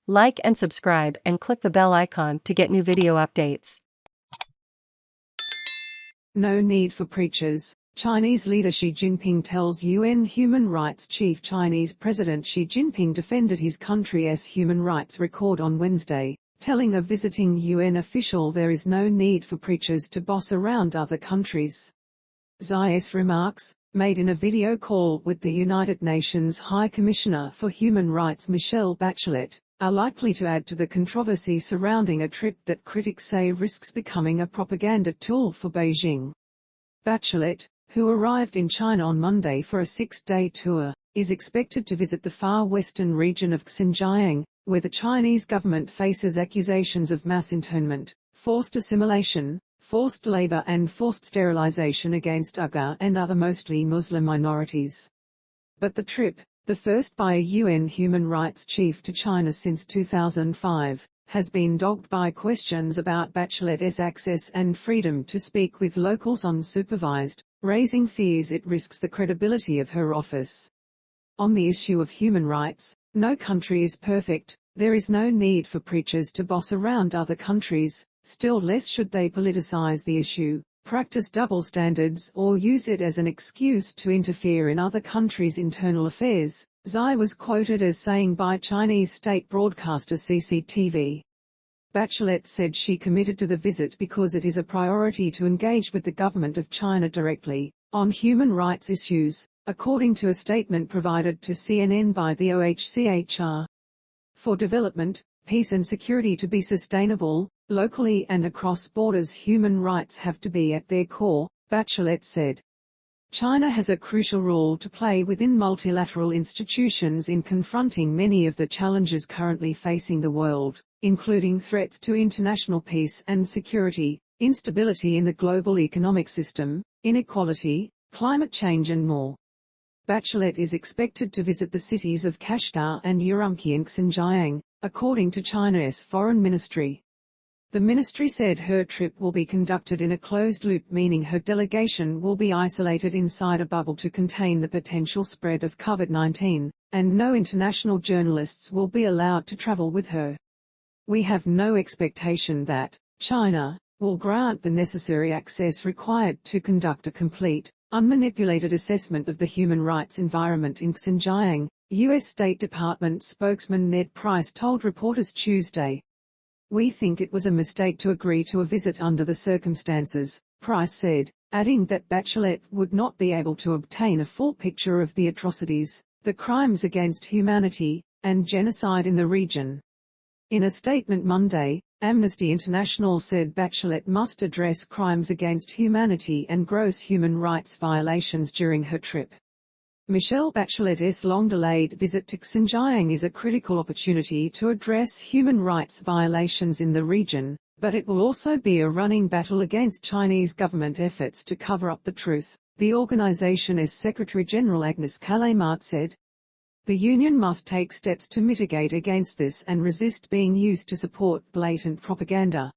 Like and subscribe and click the bell icon to get new video updates. No need for preachers. Chinese leader Xi Jinping tells UN Human Rights Chief. Chinese President Xi Jinping defended his country's human rights record on Wednesday, telling a visiting UN official there is no need for preachers to boss around other countries. Xi's remarks, made in a video call with the United Nations High Commissioner for Human Rights Michelle Bachelet, are likely to add to the controversy surrounding a trip that critics say risks becoming a propaganda tool for Beijing. Bachelet, who arrived in China on Monday for a 6-day tour, is expected to visit the far western region of Xinjiang, where the Chinese government faces accusations of mass internment, forced assimilation, forced labor and forced sterilisation against Uyghur and other mostly Muslim minorities. But the trip, the first by a UN human rights chief to China since 2005, has been dogged by questions about Bachelet's access and freedom to speak with locals unsupervised, raising fears it risks the credibility of her office. On the issue of human rights, no country is perfect, there is no need for preachers to boss around other countries, still less should they politicize the issue, practice double standards or use it as an excuse to interfere in other countries' internal affairs, Xi was quoted as saying by Chinese state broadcaster CCTV. Bachelet said she committed to the visit because it is a priority to engage with the government of China directly, on human rights issues, according to a statement provided to CNN by the OHCHR. For development, peace and security to be sustainable, locally and across borders, human rights have to be at their core, Bachelet said. China has a crucial role to play within multilateral institutions in confronting many of the challenges currently facing the world, including threats to international peace and security, instability in the global economic system, inequality, climate change and more. Bachelet is expected to visit the cities of Kashgar and Urumqi in Xinjiang, according to China's foreign ministry. The ministry said her trip will be conducted in a closed loop, meaning her delegation will be isolated inside a bubble to contain the potential spread of COVID-19, and no international journalists will be allowed to travel with her. We have no expectation that China will grant the necessary access required to conduct a complete, unmanipulated assessment of the human rights environment in Xinjiang, US State Department spokesman Ned Price told reporters Tuesday. We think it was a mistake to agree to a visit under the circumstances, Price said, adding that Bachelet would not be able to obtain a full picture of the atrocities, the crimes against humanity, and genocide in the region. In a statement Monday, Amnesty International said Bachelet must address crimes against humanity and gross human rights violations during her trip. Michelle Bachelet's long-delayed visit to Xinjiang is a critical opportunity to address human rights violations in the region, but it will also be a running battle against Chinese government efforts to cover up the truth, the organization's Secretary General Agnes Callamard said. The Union must take steps to mitigate against this and resist being used to support blatant propaganda,